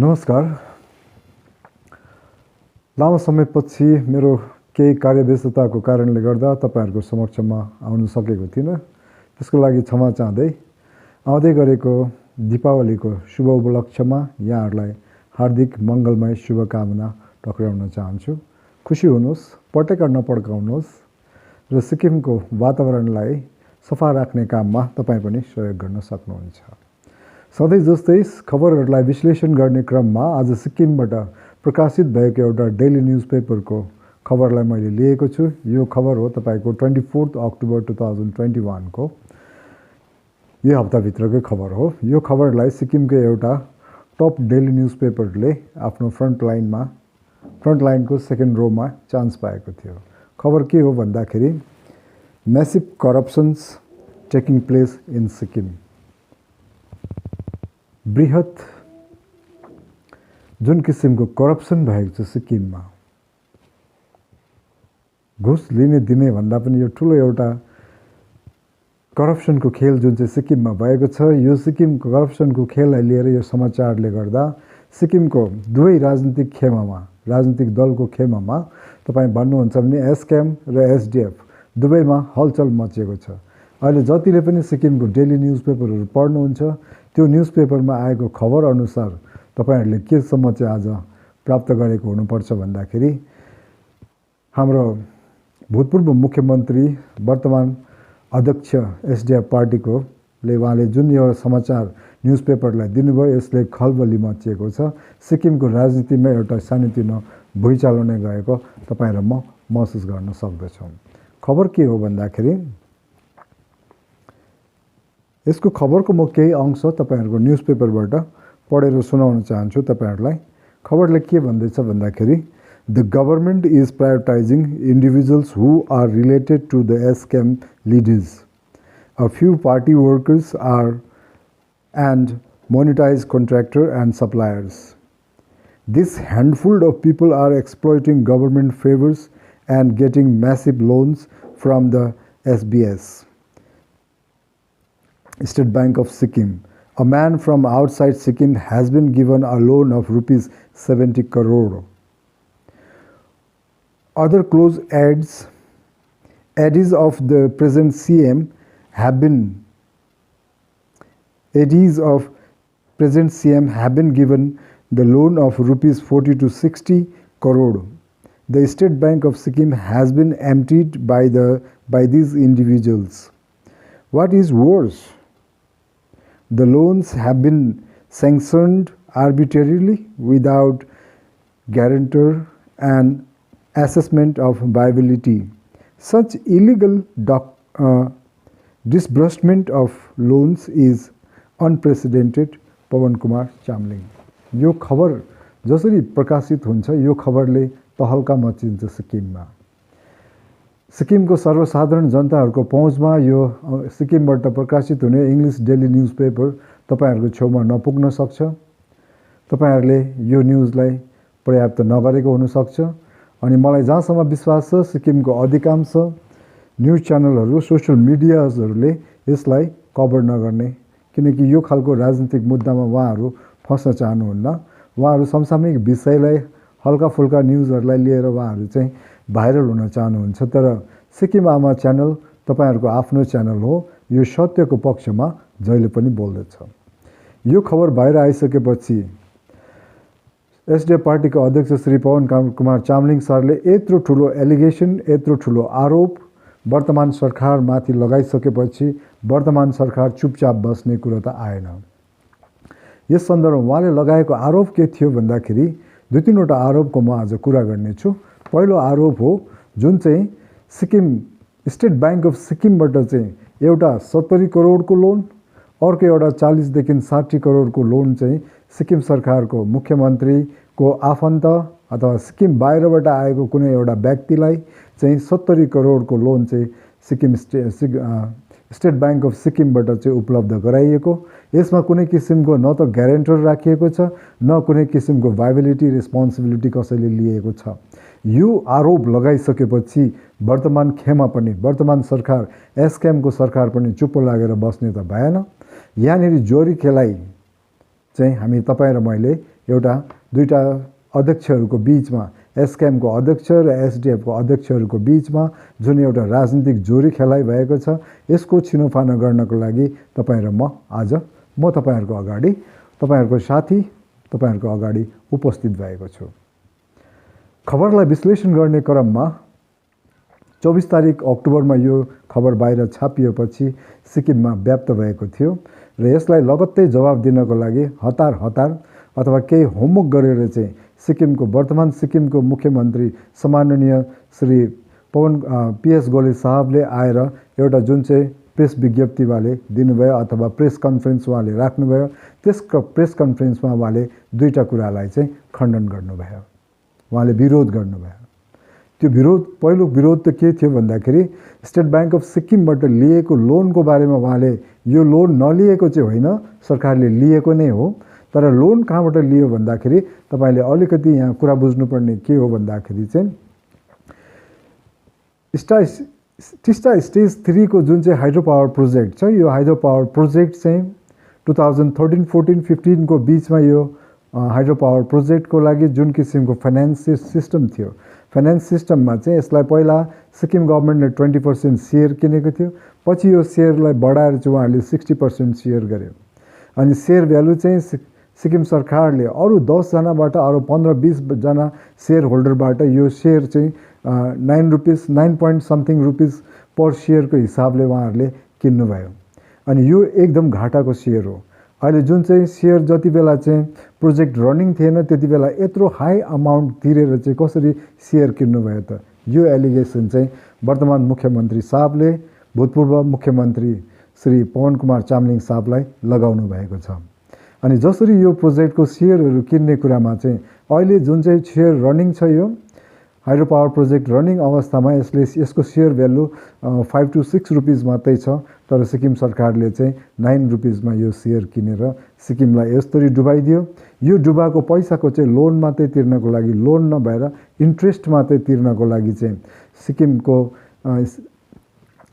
नमस्कार। लामो समयपछि मेरो केही कार्यव्यस्तताको कारणले गर्दा तपाईहरुको समक्षमा आउन सकेको थिइनँ। त्यसको लागि क्षमा चाहदै आउँदै गरेको दीपावलीको शुभ उपलक्ष्यमा यहाँहरुलाई हार्दिक मंगलमय शुभकामना टक्राउन चाहन्छु। खुशी हुनुहोस्, पटेका नपड्काउनुहोस् र सिक्किमको वातावरणलाई सफा राख्ने काममा तपाई पनि सहयोग गर्न सक्नुहुन्छ। सधैं जस्तै खबरहरूलाई विश्लेषण गर्ने क्रममा आज सिक्किमबाट प्रकाशित भएको एउटा डेली न्यूजपेपरको खबरलाई मैले लिएको छु। यो खबर हो तपाईको 24 अक्टोबर 2021 को यो हप्ताभित्रकै खबर हो। यो खबरलाई सिक्किमको एउटा टप डेली न्यूजपेपरले आफ्नो फ्रन्ट लाइनको सेकेन्ड रोमा चान्स पाएको थियो। खबर के हो भन्दाखेरि massive corruptions taking place in Sikkim. बृहत जुन किसिमको करप्सन भएको छ सिक्किममा, घुस लिने दिने भन्दा पनि यो ठुलो एउटा करप्सनको खेल जुन चाहिँ सिक्किममा भएको छ, यो सिक्किमको करप्सनको खेललाई लिएर यो समाचारले गर्दा सिक्किमको दुवै राजनीतिक दलको खेमामा तपाई भन्नुहुन्छ भने एसकेएम र एसडीएफ दुवैमा हलचल मचेको छ। अहिले जतिले पनि सिक्किमको डेली न्यूजपेपरहरू पढ्नुहुन्छ, त्यो न्यूजपेपरमा आएको खबर अनुसार तपाईहरुले के सम्म चाहिँ आज प्राप्त गरेको हुनुपर्छ भन्दाखेरि हाम्रो भूतपूर्व मुख्यमन्त्री वर्तमान अध्यक्ष एसडीएफ पार्टीको उहाँले जुन यो समाचार न्यूजपेपरलाई दिनुभयो, यसले खलबली मचिएको छ। सिक्किमको राजनीतिमा एउटा सानोतिनो भुइँचालो नै गएको तपाई र म महसुस गर्न सक्दछौँ। खबर के हो भन्दाखेरि यसको खबरको म केही अंश तपाईहरुको न्यूजपेपरबाट पढेर सुनाउन चाहन्छु तपाईहरुलाई। खबरले के भन्दैछ भन्दाखेरि The government is prioritizing individuals who are related to the SCAM leaders. A few party workers and monetized contractor and suppliers. This handful of people are exploiting government favors and getting massive loans from the SBS. State Bank of Sikkim. A man from outside Sikkim has been given a loan of rupees 70 crore. Other close aides of the present CM have been given the loan of rupees 40 to 60 crore. The State Bank of Sikkim has been emptied by these individuals. What is worse, the loans have been sanctioned arbitrarily without guarantor and assessment of viability. Such illegal disbursement of loans is unprecedented. Pawan Kumar Chamling. यो खबर जसरी प्रकाशित हुन्छ, यो खबरले तहल्का मचिन्छ सिक्किममा। सिक्किमको सर्वसाधारण जनताहरुको पहुँचमा यो सिक्किमबाट प्रकाशित हुने इंग्लिश डेली न्यूजपेपर तपाईहरुको छेउमा नपुग्न सक्छ। तपाईहरुले यो न्यूजलाई पर्याप्त नगरेको हुन सक्छ। अनि मलाई जहाँसम्म विश्वास छ, सिक्किमको अधिकांश न्यूज च्यानलहरु, सोशल मिडियाजहरुले यसलाई कभर नगर्ने, किनकि यो खालको राजनीतिक मुद्दामा उहाँहरु फस्न चाहनुहुन्न। उहाँहरु समसामयिक विषयलाई हल्का फुल्का न्यूजहरुलाई लिएर उहाँहरु चाहिँ भाइरल हुन चाहनुहुन्छ। तर सिक्किम आमा च्यानल तपाईहरुको आफ्नो च्यानल हो, यो सत्यको पक्षमा जहिले पनि बोल्दछ। यो खबर बाहिर आइसकेपछि एसडीएफ पार्टीको अध्यक्ष श्री पवन कुमार चामलिङ सरले यत्रो ठुलो एलिगेसन, यत्रो ठुलो आरोप वर्तमान सरकारमाथि लगाइसकेपछि वर्तमान सरकार चुपचाप बस्ने कुरा त आएन। यस सन्दर्भमा उहाँले लगाएको आरोप के थियो भन्दाखेरि दुई तीनवटा आरोपको म आज कुरा गर्नेछु। पहिलो आरोप हो जुन चाहिँ सिक्किम स्टेट बैंक अफ सिक्किमबाट चाहिँ एउटा 70 करोडको लोन, अर्को एउटा 40 देखि 60 करोडको लोन चाहिँ सिक्किम सरकारको मुख्यमन्त्रीको आफन्त अथवा सिक्किम बाहिरबाट आएको कुनै एउटा व्यक्तिलाई चाहिँ 70 करोडको लोन चाहिँ स्टेट बैंक अफ सिक्किमबाट चाहिँ उपलब्ध गराइएको। यसमा कुनै किसिमको न त ग्यारेन्टर राखिएको छ, न कुनै किसिमको भाइबिलिटी रेस्पोन्सिबिलिटी कसैले लिएको छ। यो आरोप लगाइसकेपछि वर्तमान खेमा पनि, वर्तमान सरकार एसकेएमको सरकार पनि चुप्प लागेर बस्ने त भएन। यहाँनिर जोरी खेलाइ चाहिँ हामी तपाईँ र मैले एउटा दुईटा अध्यक्षहरूको बिचमा एसकेएमको अध्यक्ष र एसडिएफको अध्यक्षहरूको बिचमा जुन एउटा राजनीतिक जोरी खेलाइ भएको छ यसको छिनोफानो गर्नको लागि तपाईँ र म आज म तपाईहरुको अगाडि तपाईहरुको साथी तपाईहरुको अगाडि उपस्थित भएको छु। खबरलाई विश्लेषण गर्ने क्रममा 24 तारिक अक्टोबरमा यो खबर बाहिर छापिएपछि सिक्किममा व्याप्त भएको थियो र यसलाई लगत्तै जवाब दिनको लागि हतार अथवा केही होमवर्क गरेर चाहिँ सिक्किमको वर्तमान सिक्किमको मुख्यमन्त्री सम्माननीय श्री पीएस गोले साहबले आएर एउटा जुन चाहिँ प्रेस विज्ञप्ति उहाँले दिनुभयो अथवा प्रेस कन्फरेन्स उहाँले राख्नुभयो त्यसको प्रेस कन्फरेन्समा उहाँले दुईटा कुरालाई चाहिँ खण्डन गर्नुभयो, उहाँले विरोध गर्नुभयो। त्यो विरोध पहिलो विरोध त के थियो भन्दाखेरि स्टेट बैंक अफ सिक्किमबाट लिएको लोनको बारेमा उहाँले यो लोन नलिएको चाहिँ होइन, सरकारले लिएको नै हो, तर लोन कहाँबाट लियो भन्दाखेरि तपाईले अलिकति यहाँ कुरा बुझ्नुपर्ने के हो भन्दाखेरि चाहिँ टिस्टा स्टेज 3 को जुन चाहिँ हाइड्रो पावर प्रोजेक्ट छ यो हाइड्रो पावर प्रोजेक्ट चाहिँ 2013, 14, 15 को बीचमा यो हाइड्रो पावर प्रोजेक्टको लागि जुन किसिमको फाइनान्स सिस्टम थियो, फाइनान्स सिस्टममा चाहिँ यसलाई पहिला सिक्किम गभर्नमेन्टले 20% सेयर किनेको थियो, पछि यो सेयरलाई बढाएर चाहिँ उहाँहरूले 60% सेयर गर्यो अनि सेयर भ्यालु चाहिँ सिक्किम सरकारले अरु 10 जनाबाट अरु 15-20 जना सेयर होल्डरबाट यो सेयर चाहिँ 9 रुपीस 9 point something रुपीस पर सेयरको हिसाबले उहाँहरूले किन्नुभयो अनि यो एकदम घाटाको सेयर हो। अहिले जुन चाहिँ सेयर जति बेला चाहिँ प्रोजेक्ट रनिङ थिएन त्यति बेला यत्रो हाई अमाउन्ट तिरेर चाहिँ कसरी सेयर किन्नुभयो त, यो एलिगेसन चाहिँ वर्तमान मुख्यमन्त्री साहबले भूतपूर्व मुख्यमन्त्री श्री पवन कुमार चामलिङ साहबलाई लगाउनु भएको छ। अनि जसरी यो प्रोजेक्टको सेयरहरू किन्ने कुरामा चाहिँ अहिले जुन चाहिँ सेयर रनिङ छ यो हाइड्रो पावर प्रोजेक्ट रनिङ अवस्थामा यसको सेयर भ्यालु 5 to 6 रुपीस मात्रै छ, तर सिक्किम सरकारले चाहिँ 9 रुपीसमा यो सेयर किनेर सिक्किमलाई यसरी डुबाइदियो। यो डुबाको पैसाको चाहिँ लोन मात्रै तिर्नको लागि, लोन नभएर इन्ट्रेस्ट मात्रै तिर्नको लागि चाहिँ सिक्किमको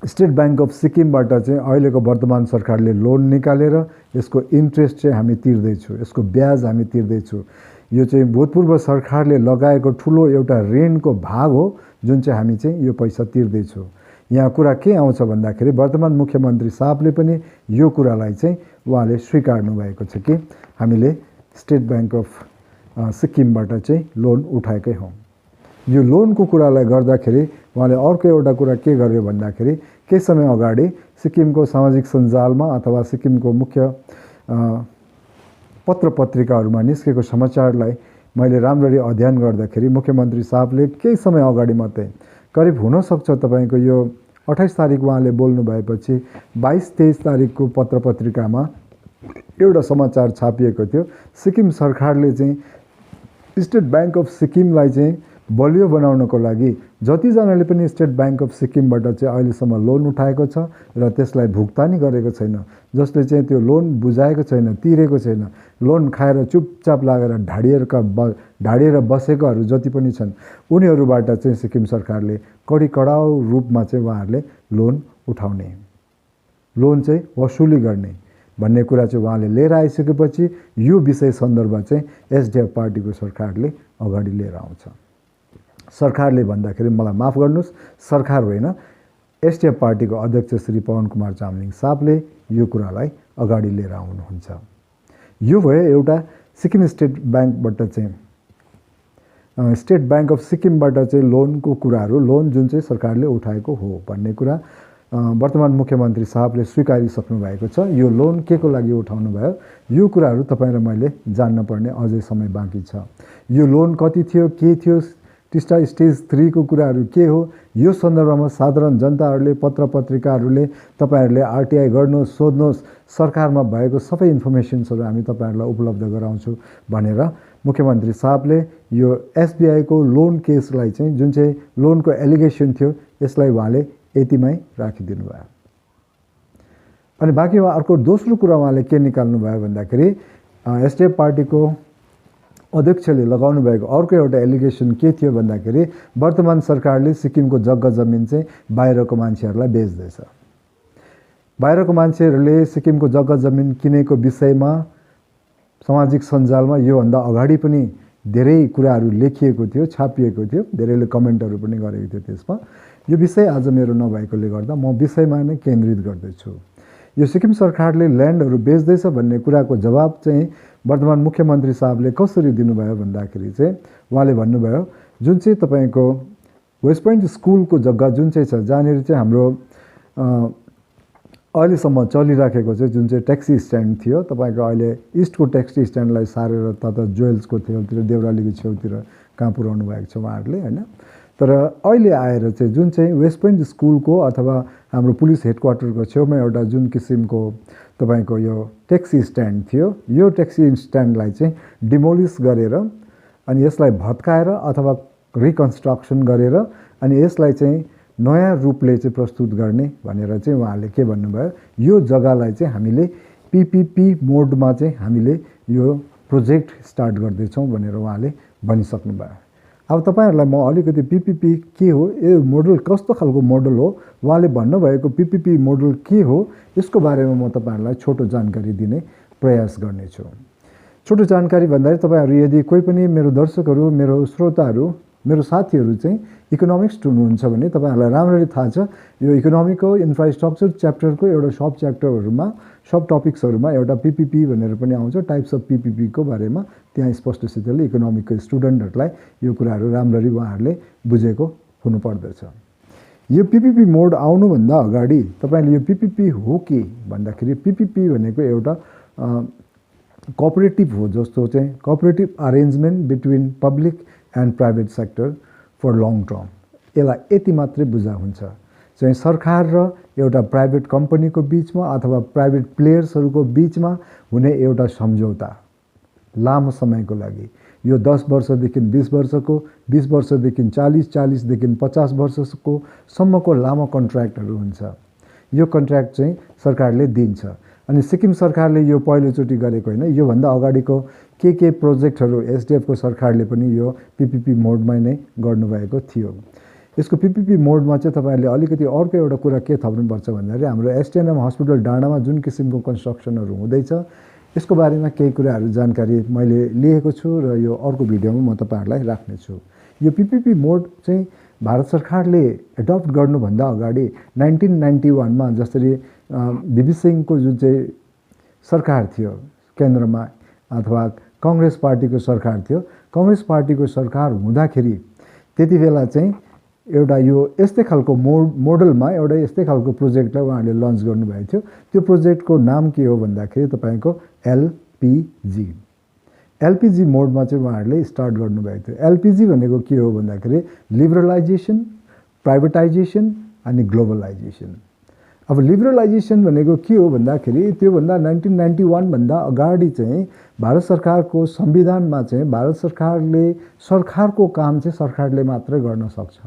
स्टेट बैंक अफ सिक्किमबाट चाहिँ अहिलेको वर्तमान सरकारले लोन निकालेर यसको इन्ट्रेस्ट चाहिँ हामी तिर्दैछौँ, यसको ब्याज हामी तिर्दैछौँ। यो चाहिँ भूतपूर्व सरकारले लगाएको ठुलो एउटा ऋणको भाग हो जुन चाहिँ हामी चाहिँ यो पैसा तिर्दैछौँ। यहाँ कुरा के आउँछ भन्दाखेरि वर्तमान मुख्यमन्त्री साहबले पनि यो कुरालाई चाहिँ उहाँले स्वीकार्नु भएको छ कि हामीले स्टेट बैंक अफ सिक्किमबाट चाहिँ लोन उठाएकै हौँ। यो लोनको कुरालाई गर्दाखेरि उहाँले अर्को एउटा कुरा के गर्यो भन्दाखेरि केही समय अगाडि सिक्किमको सामाजिक सञ्जालमा अथवा सिक्किमको मुख्य पत्र पत्रिकाहरूमा निस्केको समाचारलाई मैले राम्ररी अध्ययन गर्दाखेरि मुख्यमन्त्री साहबले केही समय अगाडि मात्रै करिब हुन सक्छ तपाईको यो 28 तारिक उहाँले बोल्नु भएपछि 22-23 तारिकको पत्र पत्रिकामा एउटा समाचार छापिएको थियो। सिक्किम सरकारले चाहिँ स्टेट बैंक अफ सिक्किमलाई चाहिँ बलियो बनाउनको लागि जतिजनाले पनि स्टेट बैंक अफ सिक्किमबाट चाहिँ अहिलेसम्म लोन उठाएको छ र त्यसलाई भुक्तानी गरेको छैन, जसले चाहिँ त्यो लोन बुझाएको छैन, तिरेको छैन, लोन खाएर चुपचाप लागेर ढाडिएर बसेकोहरू जति पनि छन् उनीहरूबाट चाहिँ सिक्किम सरकारले कडाउ रूपमा चाहिँ उहाँहरूले लोन उठाउने, लोन चाहिँ वसुली गर्ने भन्ने कुरा चाहिँ उहाँले लिएर आइसकेपछि यो विषय सन्दर्भ चाहिँ एसडिएफ पार्टीको सरकारले अगाडि लिएर आउँछ। सरकारले भन्दाखेरि मलाई माफ गर्नुस्, सरकार होइन, एसडिएफ पार्टीको अध्यक्ष श्री पवन कुमार चामलिङ साहबले यो कुरालाई अगाडि लिएर आउनुहुन्छ। यो भयो एउटा सिक्किम स्टेट बैंकबाट चाहिँ स्टेट बैंक अफ सिक्किमबाट चाहिँ लोनको कुराहरू, लोन जुन चाहिँ सरकारले उठाएको हो भन्ने कुरा वर्तमान मुख्यमन्त्री साहबले स्वीकारिसक्नु भएको छ। यो लोन के को लागि उठाउनु भयो यो कुराहरू तपाईँ र मैले जान्न पर्ने अझै समय बाँकी छ। यो लोन कति थियो, के थियो, टिस्टा स्टेज 3 को कुराहरू के हो, यो सन्दर्भमा साधारण जनताहरूले पत्र पत्रिकाहरूले तपाईहरूले आरटीआई गर्नुहोस्, सोध्नुहोस्, सरकारमा भएको सबै इन्फर्मेसन्सहरू हामी तपाईहरूलाई उपलब्ध गराउँछौँ भनेर मुख्यमन्त्री साहबले यो एसबीआई को लोन केसलाई चाहिँ जुन चाहिँ लोनको एलिगेसन थियो यसलाई उहाँले यतिमै राखिदिनु भयो। अनि बाँकी अर्को दोस्रो कुरा उहाँले के निकाल्नु भयो भन्दाखेरि एसडिएफ पार्टीको अध्यक्षले लगाउनु भएको अर्को एउटा एलिगेसन के थियो भन्दाखेरि वर्तमान सरकारले सिक्किमको जग्गा जमिन चाहिँ बाहिरको मान्छेहरूलाई बेच्दैछ। बाहिरको मान्छेहरूले सिक्किमको जग्गा जमिन किनेको विषयमा सामाजिक सञ्जालमा योभन्दा अगाडि पनि धेरै कुराहरू लेखिएको थियो, छापिएको थियो, धेरैले कमेन्टहरू पनि गरेको थियो त्यसमा। यो विषय आज मेरो नभएकोले गर्दा म विषयमा नै केन्द्रित गर्दैछु। यो सिक्किम सरकारले ल्यान्डहरू बेच्दैछ भन्ने कुराको जवाब चाहिँ वर्तमान मुख्यमन्त्री साहबले कसरी दिनुभयो भन्दाखेरि चाहिँ उहाँले भन्नुभयो जुन चाहिँ तपाईँको वेस्ट पोइन्ट स्कुलको जग्गा जुन चाहिँ छ जहाँनिर चाहिँ हाम्रो अहिलेसम्म चलिराखेको चाहिँ जुन चाहिँ ट्याक्सी स्ट्यान्ड थियो, तपाईँको अहिले इस्टको ट्याक्सी स्ट्यान्डलाई सारेर तथा जोइल्सको छेउतिर देउरालीको छेउतिर कहाँ पुऱ्याउनु भएको छ उहाँहरूले होइन। तर अहिले आएर चाहिँ जुन चाहिँ वेस्ट पोइन्ट स्कुलको अथवा हाम्रो पुलिस हेडक्वार्टरको छेउमा एउटा जुन किसिमको तपाईँको यो ट्याक्सी स्ट्यान्ड थियो, यो ट्याक्सी स्ट्यान्डलाई चाहिँ डिमोलिस गरेर अनि यसलाई भत्काएर अथवा रिकन्स्ट्रक्सन गरेर अनि यसलाई चाहिँ नयाँ रूपले चाहिँ प्रस्तुत गर्ने भनेर चाहिँ उहाँले के भन्नुभयो, यो जग्गालाई चाहिँ हामीले पिपिपी मोडमा चाहिँ हामीले यो प्रोजेक्ट स्टार्ट गर्दैछौँ भनेर उहाँले भनिसक्नुभयो। अब तपाईँहरूलाई म अलिकति पिपिपी के हो, यो मोडल कस्तो खालको मोडल हो, उहाँले भन्नुभएको पिपिपी मोडल के हो, यसको बारेमा म तपाईँहरूलाई छोटो जानकारी दिने प्रयास गर्नेछु। छोटो जानकारी भन्दाखेरि तपाईँहरू यदि कोही पनि मेरो दर्शकहरू, मेरो श्रोताहरू, मेरो साथीहरू चाहिँ इकोनोमिक्स हुनुहुन्छ भने तपाईँहरूलाई राम्ररी थाहा छ यो इकोनोमिकको इन्फ्रास्ट्रक्चर च्याप्टरको एउटा सब च्याप्टरहरूमा सब टपिक्सहरूमा एउटा पिपिपी भनेर पनि आउँछ, टाइप्स अफ पिपिपीको बारेमा त्यहाँ स्पष्टसितले इकोनोमिकको स्टुडेन्टहरूलाई यो कुराहरू राम्ररी उहाँहरूले बुझेको हुनुपर्दछ। यो पिपिपी मोड आउनुभन्दा अगाडि तपाईँले यो पिपिपी हो के भन्दाखेरि पिपिपी भनेको एउटा कोअपरेटिभ हो, जस्तो चाहिँ cooperative arrangement between public and private sector for long term. यसलाई यति मात्रै बुझा हुन्छ चाहिँ सरकार र एउटा प्राइभेट कम्पनीको बिचमा अथवा प्राइभेट प्लेयर्सहरूको बिचमा हुने एउटा सम्झौता लामो समयको लागि, यो 10 वर्षदेखि 20 वर्षको, 20 वर्षदेखि 40, 40देखि 50 वर्षको सम्मको लामो कन्ट्र्याक्टहरू हुन्छ। यो कन्ट्र्याक्ट चाहिँ सरकारले दिन्छ अनि सिक्किम सरकारले यो पहिलोचोटि गरेको होइन, योभन्दा अगाडिको के प्रोजेक्टहरू एसडिएफको सरकारले पनि यो पिपिपी मोडमा नै गर्नुभएको थियो। यसको पिपिपी मोडमा चाहिँ तपाईँहरूले अलिकति अर्को एउटा कुरा के थप्नुपर्छ भन्दाखेरि हाम्रो एसटिएनएम हस्पिटल डाँडामा जुन किसिमको कन्स्ट्रक्सनहरू हुँदैछ यसको बारेमा केही कुराहरू जानकारी मैले लिएको छु र यो अर्को भिडियोमा म तपाईँहरूलाई राख्नेछु। यो पिपिपी मोड चाहिँ भारत सरकारले एडप्ट गर्नुभन्दा अगाडि 1991मा जसरी वीपी सिंहको जुन चाहिँ सरकार थियो केन्द्रमा अथवा कांग्रेस पार्टीको सरकार थियो, कांग्रेस पार्टीको सरकार हुँदाखेरि त्यति बेला चाहिँ एउटा यो यस्तै खालको मोडलमा एउटा यस्तै खालको प्रोजेक्टलाई उहाँहरूले लन्च गर्नुभएको थियो। त्यो प्रोजेक्टको नाम के हो भन्दाखेरि तपाईँको एलपिजी मोडमा चाहिँ उहाँहरूले स्टार्ट गर्नुभएको थियो। एलपिजी भनेको के हो भन्दाखेरि लिबरलाइजेसन, प्राइभेटाइजेसन अनि ग्लोबलाइजेसन। अब लिबरलाइजेसन भनेको के हो भन्दाखेरि त्योभन्दा 1991 भन्दा अगाडि चाहिँ भारत सरकारको संविधानमा चाहिँ भारत सरकारले सरकारको काम चाहिँ सरकारले मात्रै गर्न सक्छ।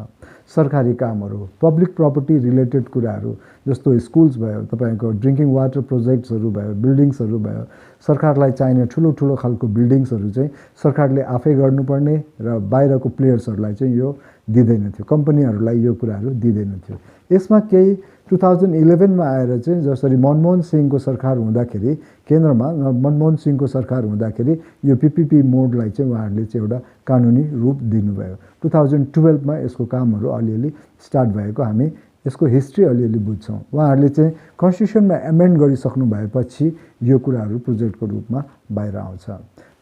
सरकारी कामहरू, पब्लिक प्रपर्टी रिलेटेड कुराहरू जस्तो स्कुल्स भयो, तपाईँको ड्रिङ्किङ वाटर प्रोजेक्ट्सहरू भयो, बिल्डिङ्सहरू भयो, सरकारलाई चाहिने ठुलो ठुलो खालको बिल्डिङ्सहरू चाहिँ सरकारले आफै गर्नुपर्ने र बाहिरको प्लेयर्सहरूलाई चाहिँ यो दिँदैन थियो, कम्पनीहरूलाई यो कुराहरू दिँदैन थियो। यसमा केही 2011मा आएर चाहिँ जसरी मनमोहन सिंहको सरकार हुँदाखेरि केन्द्रमा मनमोहन सिंहको सरकार हुँदाखेरि यो पिपिपी मोडलाई चाहिँ उहाँहरूले चाहिँ एउटा कानुनी रूप दिनुभयो। 2012मा यसको कामहरू अलिअलि स्टार्ट भएको हामी यसको हिस्ट्री अलिअलि बुझ्छौँ। उहाँहरूले चाहिँ कन्स्टिट्युसनमा एमेन्ड गरिसक्नु भएपछि यो कुराहरू प्रोजेक्टको रूपमा बाहिर आउँछ।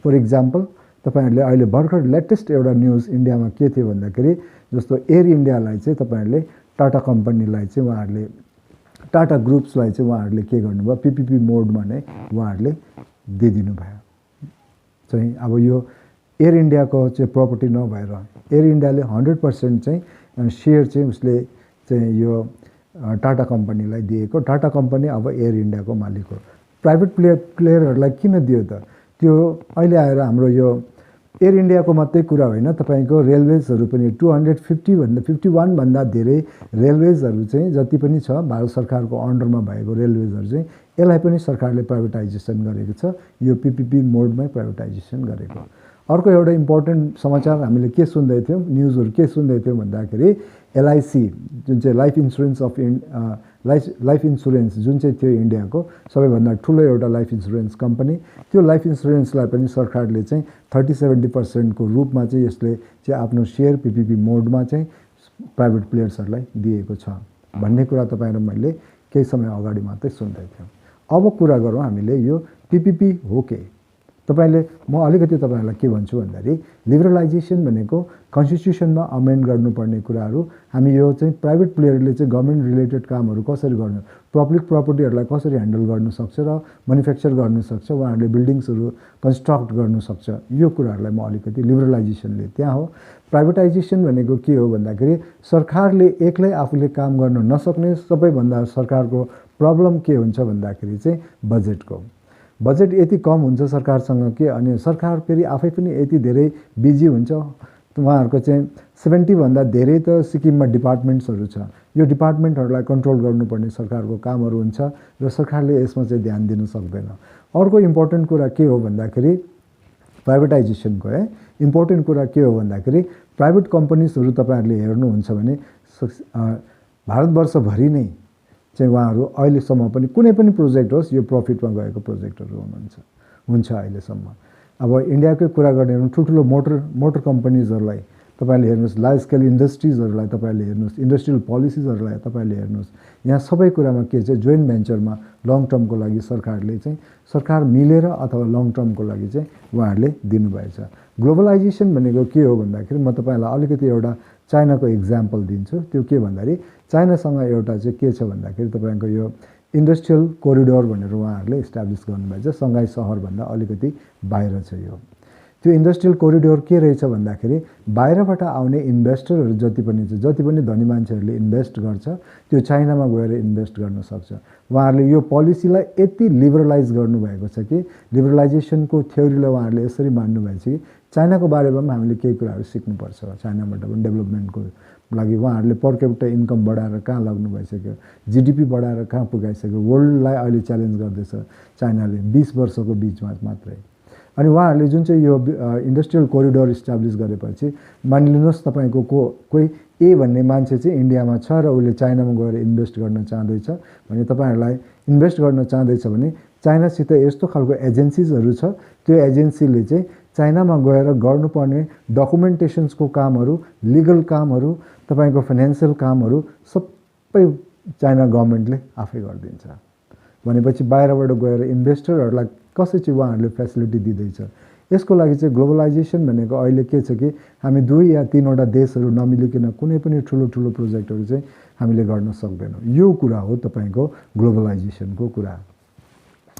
फर इक्जाम्पल तपाईँहरूले अहिले भर्खर लेटेस्ट एउटा न्युज इन्डियामा के थियो भन्दाखेरि जस्तो एयर इन्डियालाई चाहिँ तपाईँहरूले टाटा कम्पनीलाई चाहिँ उहाँहरूले टाटा ग्रुप्सलाई चाहिँ उहाँहरूले के गर्नुभयो पिपिपी मोडमा नै उहाँहरूले दिइदिनु भयो। चाहिँ अब यो एयर इन्डियाको चाहिँ प्रपर्टी नभएर एयर इन्डियाले 100% चाहिँ सेयर चाहिँ उसले चाहिँ यो टाटा कम्पनीलाई दिएको। टाटा कम्पनी अब एयर इन्डियाको मालिक हो। प्राइभेट प्लेयरहरूलाई किन दियो त? त्यो अहिले आएर हाम्रो यो एयर इन्डियाको मात्रै कुरा होइन, तपाईँको रेलवेजहरू पनि 251 भन्दा धेरै रेलवेजहरू चाहिँ जति पनि छ भारत सरकारको अन्डरमा भएको रेलवेजहरू चाहिँ यसलाई पनि सरकारले प्राइभेटाइजेसन गरेको छ। यो पिपिपी मोडमै प्राइभेटाइजेसन गरेको। अर्को एउटा इम्पोर्टेन्ट समाचार हामीले के सुन्दै थियौँ, न्युजहरू के सुन्दै थियौँ भन्दाखेरि एलआइसी जुन चाहिँ लाइफ इन्सुरेन्स जुन चाहिँ थियो इन्डियाको सबैभन्दा ठुलो एउटा लाइफ इन्सुरेन्स कम्पनी, त्यो लाइफ इन्सुरेन्सलाई पनि सरकारले चाहिँ 30-70% रूपमा चाहिँ यसले चाहिँ आफ्नो सेयर पिपिपी मोडमा चाहिँ प्राइभेट प्लेयर्सहरूलाई दिएको छ भन्ने कुरा तपाईँ र मैले केही समय अगाडि मात्रै सुन्दै थियौँ। अब कुरा गरौँ हामीले यो पिपिपी हो के। तपाईले म अलिकति तपाईहरुलाई के भन्छु भन्दाखेरि लिबरलाइजेसन भनेको कन्स्टिट्युसनमा अमेन्ड गर्नुपर्ने कुराहरू हामी यो चाहिँ प्राइभेट प्लेयरले चाहिँ गभर्नमेन्ट रिलेटेड कामहरू कसरी गर्नु, पब्लिक प्रपर्टीहरूलाई कसरी ह्यान्डल गर्न सक्छ र म्यानुफ्याक्चर गर्न सक्छ, उहाँहरूले बिल्डिङ्सहरू कन्स्ट्रक्ट गर्न सक्छ, यो कुराहरूलाई म अलिकति लिबरलाइजेसनले त्यहाँ हो। प्राइभेटाइजेसन भनेको के हो भन्दाखेरि सरकारले एक्लै आफूले काम गर्न नसक्ने सबैभन्दा सरकारको प्रब्लम के हुन्छ भन्दाखेरि चाहिँ बजेट यति कम हुन्छ सरकारसँग के, अनि सरकार फेरि आफै पनि यति धेरै बिजी हुन्छ। उहाँहरूको चाहिँ 70 भन्दा धेरै त सिक्किममा डिपार्टमेन्ट्सहरू छ, यो डिपार्टमेन्टहरूलाई कन्ट्रोल गर्नुपर्ने सरकारको कामहरू हुन्छ र सरकारले यसमा चाहिँ ध्यान दिन सक्दैन। अर्को इम्पोर्टेन्ट कुरा के हो भन्दाखेरि प्राइभेटाइजेसनको इम्पोर्टेन्ट कुरा के हो भन्दाखेरि प्राइभेट कम्पनीजहरू तपाईहरुले हेर्नुहुन्छ भने भारतवर्षभरि नै चाहिँ उहाँहरू अहिलेसम्म पनि कुनै पनि प्रोजेक्ट होस् यो प्रफिटमा गएको प्रोजेक्टहरू हुन्छ अहिलेसम्म। अब इन्डियाकै कुरा गर्ने हो भने ठुल्ठुलो मोटर कम्पनीजहरूलाई तपाईले हेर्नुहोस्, लार्ज स्केल इन्डस्ट्रिजहरूलाई तपाईले हेर्नुहोस्, इन्डस्ट्रियल पोलिसिजहरूलाई तपाईले हेर्नुहोस्, यहाँ सबै कुरामा के चाहिँ जोइन्ट भेन्चरमा लङ टर्मको लागि सरकार मिलेर अथवा लङ टर्मको लागि चाहिँ उहाँहरूले दिनुभएछ। ग्लोबलाइजेसन भनेको के हो भन्दाखेरि म तपाईलाई अलिकति एउटा चाइनाको इक्जाम्पल दिन्छु। त्यो के भन्दाखेरि चाइनासँग एउटा चाहिँ के छ भन्दाखेरि तपाईको यो इन्डस्ट्रियल कोरिडोर भनेर उहाँहरूले इस्टाब्लिस गर्नुभएछ, सङ्घाई सहरभन्दा अलिकति बाहिर छ यो। त्यो इन्डस्ट्रियल कोरिडोर के रहेछ भन्दाखेरि बाहिरबाट आउने इन्भेस्टरहरू जति पनि धनी मान्छेहरूले इन्भेस्ट गर्छ त्यो चाइनामा गएर इन्भेस्ट गर्न सक्छ। उहाँहरूले यो पोलिसीलाई यति लिबरलाइज गर्नुभएको छ कि लिबरलाइजेसनको थ्योरीलाई उहाँहरूले यसरी मान्नुभएछ कि चाइनाको बारेमा पनि हामीले केही कुराहरू सिक्नुपर्छ। चाइनाबाट पनि डेभलपमेन्टको लागि उहाँहरूले पर क्यापिटा इन्कम बढाएर कहाँ लग्नु भइसक्यो, जिडिपी बढाएर कहाँ पुगाइसक्यो, वर्ल्डलाई अहिले च्यालेन्ज गर्दैछ चाइनाले 20 वर्षको बिचमा मात्रै। अनि उहाँहरूले जुन चाहिँ यो इन्डस्ट्रियल कोरिडोर इस्टाब्लिस गरेपछि मानिलिनुहोस् तपाईको कोही ए भन्ने मान्छे चाहिँ इन्डियामा छ र उसले चाइनामा गएर इन्भेस्ट गर्न चाहँदैछ भने तपाईहरुलाई इन्भेस्ट गर्न चाहँदैछ भने चाइनासित यस्तो खालको एजेन्सिजहरू छ, त्यो एजेन्सीले चाहिँ चाइनामा गएर गर्नुपर्ने डकुमेन्टेसन्सको कामहरू, लिगल कामहरू, तपाईको फाइनेन्शियल कामहरू सबै चाइना गभर्नमेन्टले आफै गरिदिन्छ। भनेपछि बाहिरबाट गएर इन्भेस्टरहरूलाई कसरी चाहिँ उहाँहरूले फेसिलिटी दिँदैछ। यसको लागि चाहिँ ग्लोबलाइजेसन भनेको अहिले के छ कि हामी 2 या 3वटा देशहरू नमिलिकन कुनै पनि ठुलो प्रोजेक्टहरू चाहिँ हामीले गर्न सक्दैनौँ। यो कुरा हो तपाईको ग्लोबलाइजेसनको कुरा।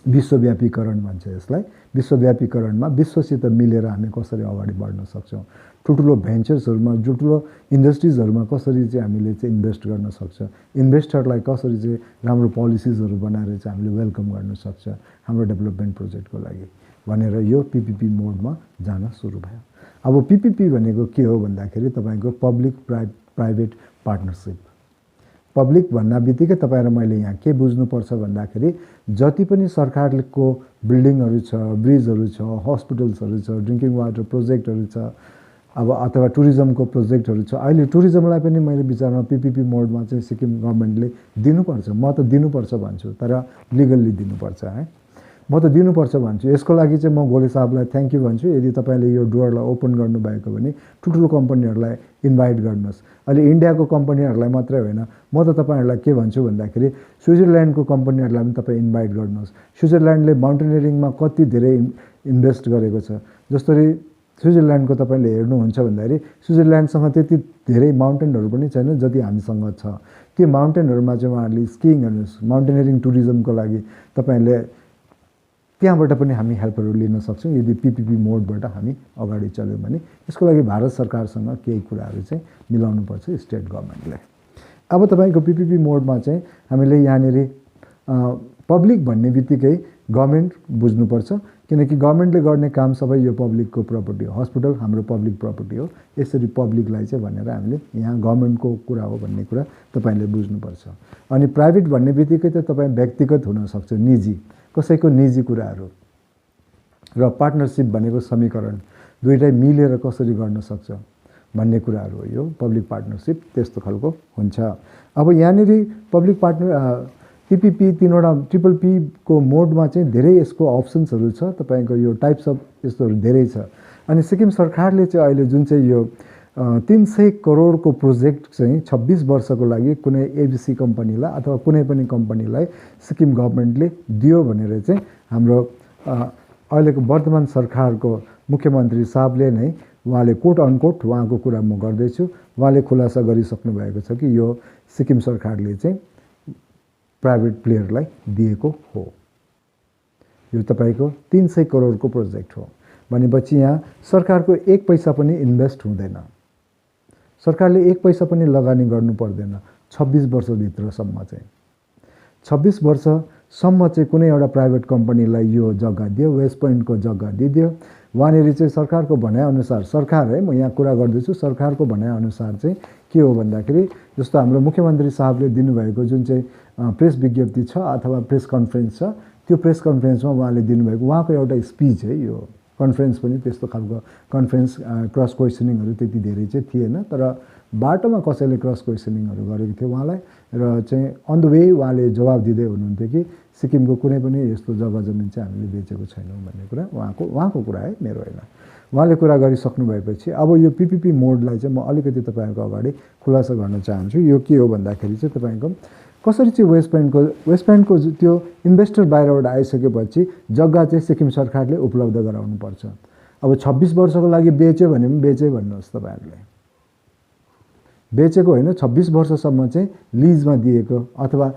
विश्वव्यापीकरण भन्छ यसलाई। विश्वव्यापीकरणमा विश्वसित मिलेर हामी कसरी अगाडि बढ्न सक्छौँ, ठुल्ठुलो भेन्चर्सहरूमा, ठुल्ठुलो इन्डस्ट्रिजहरूमा कसरी चाहिँ हामीले चाहिँ इन्भेस्ट गर्न सक्छ, इन्भेस्टरलाई कसरी चाहिँ राम्रो पोलिसिजहरू बनाएर चाहिँ हामीले वेलकम गर्न सक्छ हाम्रो डेभलपमेन्ट प्रोजेक्टको लागि भनेर यो पिपिपी मोडमा जान सुरु भयो। अब पिपिपी भनेको के हो भन्दाखेरि तपाईको पब्लिक प्राइभेट पार्टनरसिप। पब्लिक भन्ना बित्तिकै तपाईँ र मैले यहाँ के बुझ्नुपर्छ भन्दाखेरि जति पनि सरकारको बिल्डिङहरू छ, ब्रिजहरू छ, हस्पिटल्सहरू छ, ड्रिङ्किङ वाटर प्रोजेक्टहरू छ, अब अथवा टुरिज्मको प्रोजेक्टहरू छ। अहिले टुरिज्मलाई पनि मैले विचारमा पिपिपी मोडमा चाहिँ सिक्किम गभर्नमेन्टले दिनुपर्छ। म त दिनुपर्छ भन्छु, तर लिगल्ली दिनुपर्छ म त दिनुपर्छ भन्छु। यसको लागि चाहिँ म गोले साहबलाई थ्याङ्क यू भन्छु। यदि तपाईँले यो डोरलाई ओपन गर्नुभएको भने ठुल्ठुलो कम्पनीहरूलाई इन्भाइट गर्नुहोस्। अहिले इन्डियाको कम्पनीहरूलाई मात्रै होइन, म त तपाईँहरूलाई के भन्छु भन्दाखेरि स्विजरल्यान्डको कम्पनीहरूलाई पनि तपाईँ इन्भाइट गर्नुहोस्। स्विजरल्यान्डले माउन्टेनियरिङमा कति धेरै इन्भेस्ट गरेको छ। जसरी स्विजरल्यान्डको तपाईँले हेर्नुहुन्छ भन्दाखेरि स्विजरल्यान्डसँग त्यति धेरै माउन्टेनहरू पनि छैन जति हामीसँग छ। त्यो माउन्टेनहरूमा चाहिँ उहाँहरूले स्किङ हेर्नुहोस्, माउन्टेनियरिङ टुरिज्मको लागि तपाईँले त्यहाँबाट पनि हामी हेल्पहरू लिन सक्छौँ यदि पिपिपी मोडबाट हामी अगाडि चल्यौँ भने। यसको लागि भारत सरकारसँग केही कुराहरू चाहिँ मिलाउनुपर्छ स्टेट गभर्नमेन्टले। अब तपाईँको पिपिपी मोडमा चाहिँ हामीले यहाँनिर पब्लिक भन्ने बित्तिकै गभर्नमेन्ट बुझ्नुपर्छ, किनकि गभर्नमेन्टले गर्ने काम सबै यो पब्लिकको प्रपर्टी हो। हस्पिटल हाम्रो पब्लिक प्रपर्टी हो। यसरी पब्लिकलाई चाहिँ भनेर हामीले यहाँ गभर्नमेन्टको कुरा हो भन्ने कुरा तपाईँले बुझ्नुपर्छ। अनि प्राइभेट भन्ने बित्तिकै त तपाईँ व्यक्तिगत हुनसक्छ, निजी, कसैको निजी कुराहरू। र पार्टनरसिप भनेको समीकरण दुईटै मिलेर कसरी गर्न सक्छ भन्ने कुराहरू हो। यो पब्लिक पार्टनरसिप त्यस्तो खालको हुन्छ। अब यहाँनिर पब्लिक पार्टनर पीपीपी तीनवटा ट्रिपल पी को मोडमा चाहिँ धेरै यसको अप्सन्सहरू छ। तपाईको यो टाइप्स अफ यस्तोहरू धेरै छ। अनि सिक्किम सरकारले चाहिँ अहिले जुन चाहिँ यो 300 करोडको प्रोजेक्ट चाहिँ 26 वर्षको लागि कुनै एबीसी कम्पनीलाई अथवा कुनै पनि कम्पनीलाई सिक्किम गभर्नमेन्टले दियो भनेर चाहिँ हाम्रो अहिलेको वर्तमान सरकारको मुख्यमन्त्री साहबले नै उहाँले कोट अनकोट उहाँको कुरा म गर्दैछु, उहाँले खुलासा गरिसक्नु भएको छ कि यो सिक्किम सरकारले चाहिँ प्राइभेट प्लेयरलाई दिएको हो। यो तपाईको 300 करोडको प्रोजेक्ट हो भनेपछि यहाँ सरकारको एक पैसा पनि इन्भेस्ट हुँदैन, सरकारले एक पैसा पनि लगानी गर्नु पर्दैन 26 वर्षभित्रसम्म चाहिँ। 26 वर्षसम्म चाहिँ कुनै एउटा प्राइभेट कम्पनीलाई यो जग्गा दियो, वेस्ट पोइन्टको जग्गा दिदियो। वहाँनिर चाहिँ सरकारको भनाइअनुसार, सरकार है म यहाँ कुरा गर्दैछु, सरकारको भनाइअनुसार चाहिँ के हो भन्दाखेरि जस्तो हाम्रो मुख्यमन्त्री साहबले दिनुभएको जुन चाहिँ प्रेस विज्ञप्ति छ अथवा प्रेस कन्फरेन्स छ, त्यो प्रेस कन्फरेन्समा उहाँले दिनुभएको उहाँको एउटा स्पिच है। यो कन्फरेन्स पनि त्यस्तो खालको कन्फरेन्स क्रस क्वेसनिङहरू त्यति धेरै चाहिँ थिएन, तर बाटोमा कसैले क्रस क्वेसनिङहरू गरेको थियो उहाँलाई र चाहिँ अन द वे उहाँले जवाब दिँदै हुनुहुन्थ्यो कि सिक्किमको कुनै पनि यस्तो जग्गा जमिन चाहिँ हामीले बेचेको छैनौँ भन्ने कुरा उहाँको कुरा है, मेरो होइन। उहाँले कुरा गरिसक्नु भएपछि अब यो पीपीपी मोडलाई चाहिँ म अलिकति तपाईँहरूको अगाडि खुलासा गर्न चाहन्छु। यो के हो भन्दाखेरि चाहिँ तपाईँको कसरी चाहिँ वेस्ट पोइन्टको त्यो इन्भेस्टर बाहिरबाट आइसकेपछि जग्गा चाहिँ सिक्किम सरकारले उपलब्ध गराउनुपर्छ। अब 26 वर्षको लागि बेच्यो भने पनि बेचे भन्नुहोस् तपाईँहरूले, बेचेको होइन 26 वर्षसम्म चाहिँ लिजमा दिएको अथवा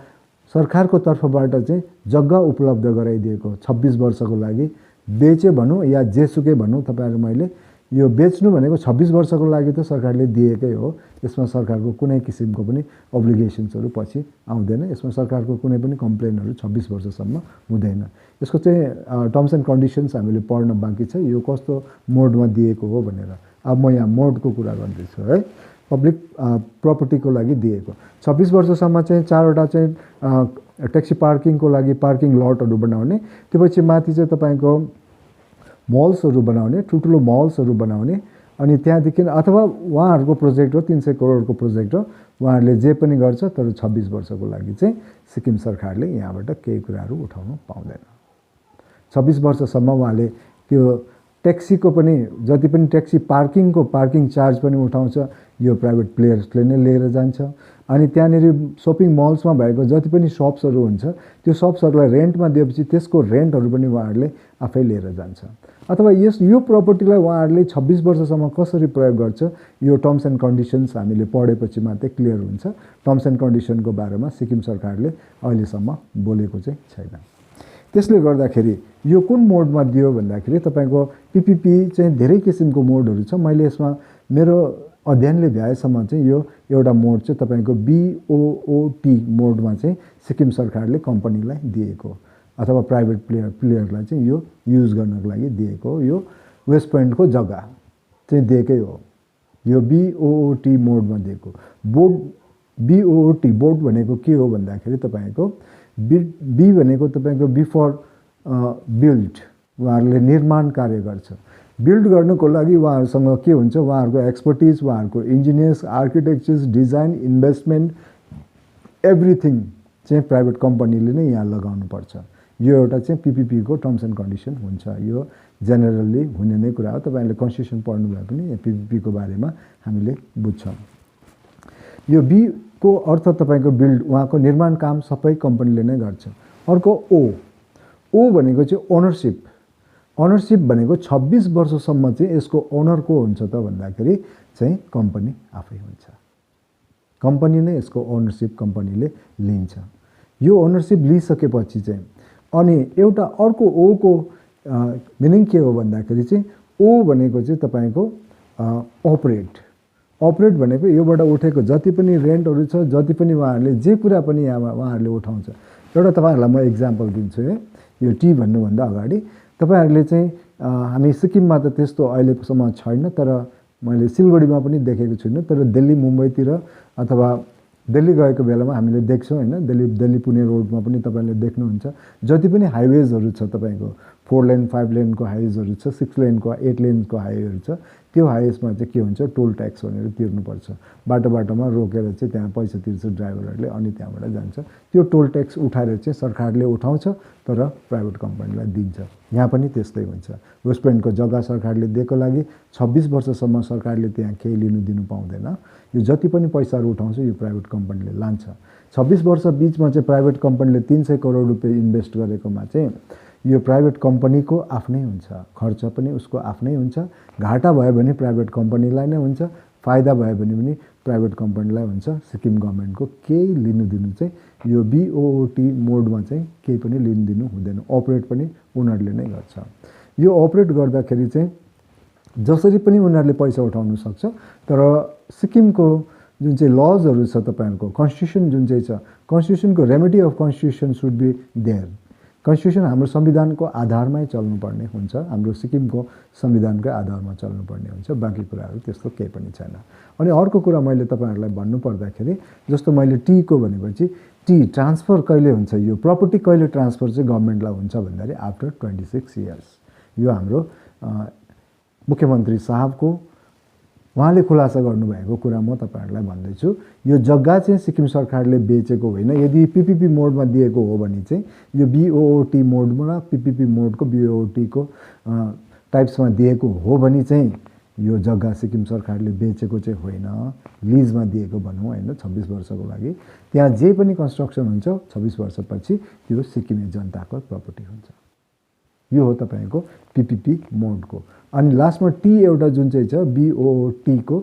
सरकारको तर्फबाट चाहिँ जग्गा उपलब्ध गराइदिएको 26 वर्षको लागि बेच्यो भनौँ या जेसुकै भनौँ तपाईँहरू। मैले यो बेच्नु भनेको 26 वर्षको लागि त सरकारले दिएकै हो, यसमा सरकारको कुनै किसिमको पनि अब्लिगेसन्सहरू पछि आउँदैन, यसमा सरकारको कुनै पनि कम्प्लेनहरू 26 वर्षसम्म हुँदैन। यसको चाहिँ टर्म्स एन्ड कन्डिसन्स हामीले पढ्न बाँकी छ, यो कस्तो मोडमा दिएको हो भनेर। अब म यहाँ मोडको कुरा गर्दैछु है, पब्लिक प्रपर्टीको लागि दिएको 26 वर्षसम्म चाहिँ 4वटा चाहिँ ट्याक्सी पार्किङको लागि पार्किङ लटहरू बनाउने, त्यसपछि माथि चाहिँ तपाईँको मल्सहरू बनाउने, ठुल्ठुलो मल्सहरू बनाउने। अनि त्यहाँदेखि अथवा उहाँहरूको प्रोजेक्ट हो 300 करोडको प्रोजेक्ट हो, उहाँहरूले जे पनि गर्छ, तर 26 वर्षको लागि चाहिँ सिक्किम सरकारले यहाँबाट केही कुराहरू उठाउनु पाउँदैन। 26 वर्षसम्म उहाँले त्यो ट्याक्सीको पनि जति पनि ट्याक्सी पार्किङको पार्किङ चार्ज पनि उठाउँछ, यो प्राइभेट प्लेयर्सले नै लिएर जान्छ। अनि त्यहाँनिर सपिङ मल्समा भएको जति पनि सप्सहरू हुन्छ त्यो सप्सहरूलाई रेन्टमा दिएपछि त्यसको रेन्टहरू पनि उहाँहरूले आफै लिएर जान्छ। अथवा यो प्रपर्टीलाई उहाँहरूले 26 वर्षसम्म कसरी प्रयोग गर्छ, यो टर्म्स एन्ड कन्डिसन्स हामीले पढेपछि मात्रै क्लियर हुन्छ। टर्म्स एन्ड कन्डिसनको बारेमा सिक्किम सरकारले अहिलेसम्म बोलेको चाहिँ छैन। त्यसले गर्दाखेरि यो कुन मोडमा दियो भन्दाखेरि तपाईँको पीपीपी चाहिँ धेरै किसिमको मोडहरू छ। मैले यसमा मेरो अध्ययनले भ्याएसम्म चाहिँ यो एउटा मोड चाहिँ तपाईँको बीओओटी मोडमा चाहिँ सिक्किम सरकारले कम्पनीलाई दिएको अथवा प्राइभेट प्लेयरलाई चाहिँ यो युज गर्नको लागि दिएको हो। यो वेस्ट पोइन्टको जग्गा चाहिँ दिएकै हो, यो बीओओटी मोडमा दिएको। बीओओटी बोर्ड भनेको के हो भन्दाखेरि तपाईँको बी भनेको तपाईँको बिफोर बिल्ड, उहाँहरूले निर्माण कार्य गर्छ। बिल्ड गर्नको लागि उहाँहरूसँग के हुन्छ, उहाँहरूको एक्सपर्टिज, उहाँहरूको engineers, architectures, design, investment, everything चाहिँ प्राइभेट कम्पनीले नै यहाँ लगाउनुपर्छ। यो एउटा चाहिँ पीपीपीको टर्म्स एन्ड कन्डिसन हुन्छ। यो जेनरली हुने नै कुरा हो, तपाईँहरूले कन्स्टिट्युसन पढ्नु भए पनि पीपीपीको बारेमा हामीले बुझ्छौँ। यो बीको अर्थ तपाईँको बिल्ड, उहाँको निर्माण काम सबै कम्पनीले नै गर्छ। अर्को ओ भनेको चाहिँ ओनरसिप। ओनरसिप भनेको 26 वर्षसम्म चाहिँ यसको ओनर को हुन्छ त भन्दाखेरि चाहिँ कम्पनी आफै हुन्छ। कम्पनी नै यसको ओनरसिप कम्पनीले लिन्छ। यो ओनरसिप लिइसकेपछि चाहिँ अनि एउटा अर्को ओ को मिनिङ के हो भन्दाखेरि चाहिँ ओ भनेको चाहिँ तपाईँको अपरेट भनेको योबाट उठेको जति पनि रेन्टहरू छ, जति पनि उहाँहरूले जे कुरा पनि यहाँ उहाँहरूले उठाउँछ। एउटा तपाईँहरूलाई म इक्जाम्पल दिन्छु है, यो टी भन्नुभन्दा अगाडि तपाईँहरूले चाहिँ हामी सिक्किममा त त्यस्तो अहिलेसम्म छैन, तर मैले सिलगढीमा पनि देखेको छुइनँ, तर दिल्ली मुम्बईतिर अथवा दिल्ली गएको बेलामा हामीले देख्छौँ होइन, दिल्ली पुणे रोडमा पनि तपाईँले देख्नुहुन्छ जति पनि हाइवेजहरू छ तपाईँको 4 लेन 5 लेनको हाइवेजहरू छ, 6 लेनको 8 लेनको हाइवेहरू छ। त्यो हाइवेसमा चाहिँ के हुन्छ, टोल ट्याक्स भनेर तिर्नुपर्छ। बाटोमा रोकेर चाहिँ त्यहाँ पैसा तिर्छ ड्राइभरहरूले, अनि त्यहाँबाट जान्छ। त्यो टोल ट्याक्स उठाएर चाहिँ सरकारले उठाउँछ, तर प्राइभेट कम्पनीलाई दिन्छ। यहाँ पनि त्यस्तै हुन्छ। वेस्ट पोइन्टको जग्गा सरकारले दिएको लागि 26 वर्षसम्म सरकारले त्यहाँ केही दिनु पाउँदैन। यो जति पनि पैसाहरू उठाउँछ यो प्राइभेट कम्पनीले लान्छ। 26 वर्ष बिचमा चाहिँ प्राइभेट कम्पनीले 300 करोड रुपियाँ इन्भेस्ट गरेकोमा चाहिँ यो प्राइभेट कम्पनीको आफ्नै हुन्छ, खर्च पनि उसको आफ्नै हुन्छ। घाटा भयो भने प्राइभेट कम्पनीलाई नै हुन्छ, फाइदा भयो भने पनि प्राइभेट कम्पनीलाई हुन्छ। सिक्किम गभर्मेन्टको केही लिनु चाहिँ यो बिओओटी मोडमा चाहिँ केही पनि लिनु हुँदैन। अपरेट पनि उनीहरूले नै गर्छ। यो अपरेट गर्दाखेरि चाहिँ जसरी पनि उनीहरूले पैसा उठाउन सक्छ, तर सिक्किमको जुन चाहिँ लजहरू छ, तपाईँहरूको कन्स्टिट्युसन जुन चाहिँ छ, कन्स्टिट्युसनको remedy of constitution should be there. Constitution हाम्रो संविधानको आधारमै चल्नुपर्ने हुन्छ, हाम्रो सिक्किमको संविधानकै आधारमा चल्नुपर्ने हुन्छ। बाँकी कुराहरू त्यस्तो केही पनि छैन। अनि अर्को कुरा मैले तपाईँहरूलाई भन्नुपर्दाखेरि, जस्तो मैले टीको भनेपछि टी ट्रान्सफर कहिले हुन्छ, यो प्रपर्टी कहिले ट्रान्सफर चाहिँ गभर्मेन्टलाई हुन्छ भन्दाखेरि आफ्टर 26 इयर्स। यो हाम्रो मुख्यमन्त्री साहबको उहाँले खुलासा गर्नुभएको कुरा म तपाईँहरूलाई भन्दैछु। यो जग्गा चाहिँ सिक्किम सरकारले बेचेको होइन। यदि पीपीपी मोडमा दिएको हो भने चाहिँ यो बिओओटी मोडमा पीपीपी मोडको बिओओटीको टाइप्समा दिएको हो भने चाहिँ यो जग्गा सिक्किम सरकारले बेचेको चाहिँ होइन, लिजमा दिएको भनौँ होइन, 26 वर्षको लागि। त्यहाँ जे पनि कन्स्ट्रक्सन हुन्छ 26 वर्षपछि त्यो सिक्किमे जनताको प्रपर्टी हुन्छ। यो हो तपाईँको पीपीपी मोडको। अनि लास्टमा टी एउटा जुन चाहिँ छ बिओटीको,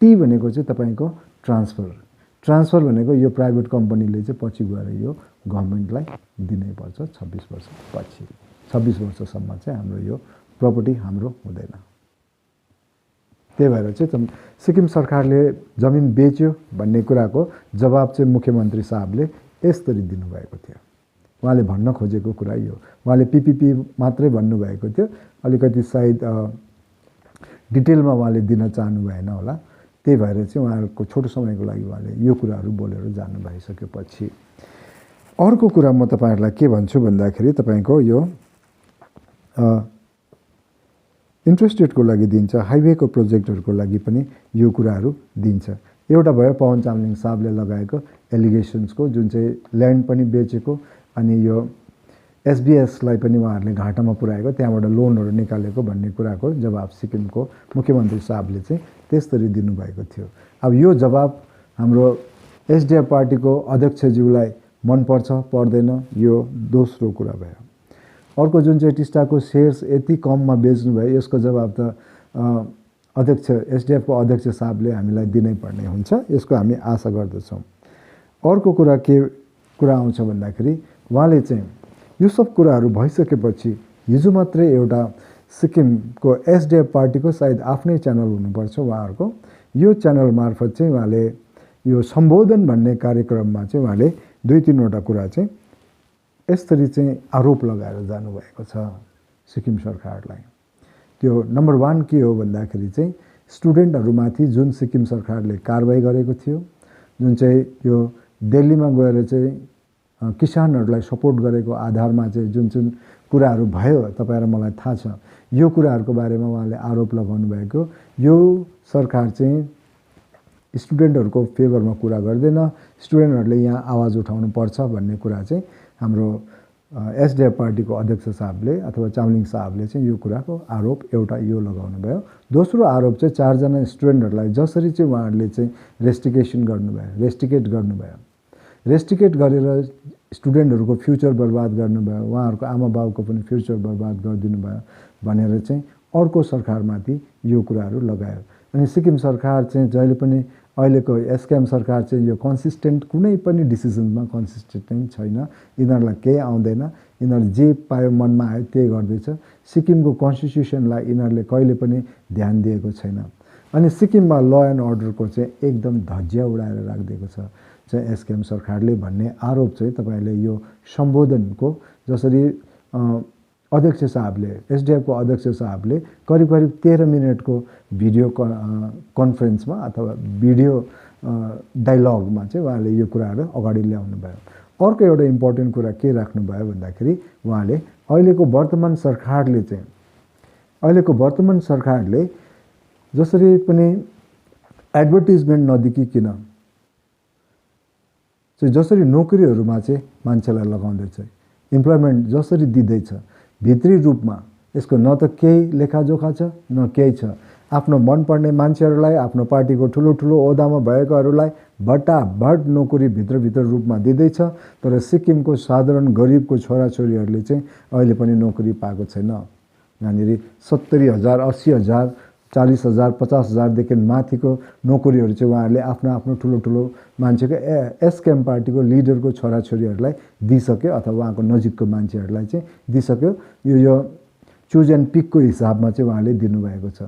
टी भनेको चाहिँ तपाईँको ट्रान्सफर भनेको यो प्राइभेट कम्पनीले चाहिँ पछि गएर यो गभर्मेन्टलाई दिनै पर्छ 26 वर्षपछि। 26 वर्षसम्म चाहिँ हाम्रो यो प्रपर्टी हाम्रो हुँदैन। त्यही भएर चाहिँ सिक्किम सरकारले जमिन बेच्यो भन्ने कुराको जवाब चाहिँ मुख्यमन्त्री साहबले यसरी दिनुभएको थियो। उहाँले भन्न खोजेको कुरा यो, उहाँले पीपीपी मात्रै भन्नुभएको थियो, अलिकति सायद डिटेलमा उहाँले दिन चाहनु भएन होला। त्यही भएर चाहिँ उहाँहरूको छोटो समयको लागि उहाँले यो कुराहरू बोलेर जानु भइसकेपछि अर्को कुरा म तपाईँहरूलाई के भन्छु भन्दाखेरि तपाईँको यो इन्ट्रेस्टेडको लागि दिन्छ, हाइवेको प्रोजेक्टहरूको लागि पनि यो कुराहरू दिन्छ। एउटा भयो पवन चामलिङ साहबले लगाएको एलिगेसन्सको, जुन चाहिँ ल्यान्ड पनि बेचेको, अनि यो एसबीएसलाई पनि उहाँहरूले घाटामा पुर्याएको, त्यहाँबाट लोनहरू निकालेको भन्ने कुराको जवाब सिक्किमको मुख्यमन्त्री साहबले चाहिँ त्यसरी दिनुभएको थियो। अब यो जवाब हाम्रो एसडिएफ पार्टीको अध्यक्षज्यूलाई मनपर्छ पर्दैन, यो दोस्रो कुरा भयो। अर्को जुन चाहिँ टिस्टाको सेयर्स यति कममा बेच्नुभयो, यसको जवाब त अध्यक्ष एसडिएफको अध्यक्ष साहबले हामीलाई दिनै पर्ने हुन्छ, यसको हामी आशा गर्दछौँ। अर्को कुरा के कुरा आउँछ भन्दाखेरि उहाँले चाहिँ यो सब कुराहरू भइसकेपछि हिजो मात्रै एउटा सिक्किमको एसडिएफ पार्टीको सायद आफ्नै च्यानल हुनुपर्छ उहाँहरूको, यो च्यानल मार्फत चाहिँ उहाँले यो सम्बोधन भन्ने कार्यक्रममा चाहिँ उहाँले 2-3वटा कुरा चाहिँ यसरी चाहिँ आरोप लगाएर जानुभएको छ सिक्किम सरकारलाई। त्यो नम्बर 1 के हो भन्दाखेरि चाहिँ स्टुडेन्टहरूमाथि जुन सिक्किम सरकारले कारबाही गरेको थियो, जुन चाहिँ यो दिल्लीमा गएर चाहिँ किसानहरूलाई सपोर्ट गरेको आधारमा चाहिँ जुन कुराहरू भयो तपाईँ र मलाई थाहा छ, यो कुराहरूको बारेमा उहाँले आरोप लगाउनु भएको। यो सरकार चाहिँ स्टुडेन्टहरूको फेभरमा कुरा गर्दैन, स्टुडेन्टहरूले यहाँ आवाज उठाउनु पर्छ भन्ने कुरा चाहिँ हाम्रो एसडिएफ पार्टीको अध्यक्ष साहबले अथवा चामलिङ साहबले चाहिँ यो कुराको आरोप एउटा यो लगाउनु भयो। दोस्रो आरोप चाहिँ 4 जना स्टुडेन्टहरूलाई जसरी चाहिँ उहाँहरूले चाहिँ रेस्टिकेट गर्नुभयो, रेस्टिकेट गरेर स्टुडेन्टहरूको फ्युचर बर्बाद गर्नुभयो, उहाँहरूको आमा बाउको पनि फ्युचर बर्बाद गरिदिनु भयो भनेर चाहिँ अर्को सरकारमाथि यो कुराहरू लगायो। अनि सिक्किम सरकार चाहिँ जहिले पनि अहिलेको एसकेएम सरकार चाहिँ यो कन्सिस्टेन्ट कुनै पनि डिसिजनमा कन्सिस्टेन्ट छैन, यिनीहरूलाई केही आउँदैन, यिनीहरू जे पायो मनमा आयो त्यही गर्दैछ। सिक्किमको कन्स्टिट्युसनलाई यिनीहरूले कहिले पनि ध्यान दिएको छैन। अनि सिक्किममा ल एन्ड अर्डरको चाहिँ एकदम धज्जिया उडाएर राखिदिएको छ चाहिँ एसकेएम सरकारले भन्ने आरोप चाहिँ तपाईँले यो सम्बोधनको जसरी अध्यक्ष साहबले एसडिएफको अध्यक्ष साहबले करिब 13 मिनटको भिडियो कन्फरेन्समा अथवा भिडियो डायलगमा चाहिँ उहाँले यो कुराहरू अगाडि ल्याउनु भयो। अर्को एउटा इम्पोर्टेन्ट कुरा के राख्नुभयो भन्दाखेरि उहाँले अहिलेको वर्तमान सरकारले जसरी पनि एडभर्टिजमेन्ट नदेखिकन चाहिँ जसरी नोकरीहरूमा चाहिँ मान्छेलाई लगाउँदैछ, इम्प्लोइमेन्ट जसरी दिँदैछ, भित्री रूपमा यसको न त केही लेखाजोखा छ न केही छ। आफ्नो मनपर्ने मान्छेहरूलाई, आफ्नो पार्टीको ठुलो ठुलो ओहदामा भएकोहरूलाई भट्टाभट नोकरी भित्र रूपमा दिँदैछ। तर सिक्किमको साधारण गरिबको छोराछोरीहरूले चाहिँ अहिले पनि नोकरी पाएको छैन। यहाँनिर 70,000, 80,000, 40,000, 50,000देखि माथिको नोकरीहरू चाहिँ उहाँहरूले आफ्नो ठुलो ठुलो मान्छेको एसकेएम पार्टीको लिडरको छोराछोरीहरूलाई दिइसक्यो अथवा उहाँको नजिकको मान्छेहरूलाई चाहिँ दिइसक्यो। यो चुज एन्ड पिकको हिसाबमा चाहिँ उहाँले दिनुभएको छ।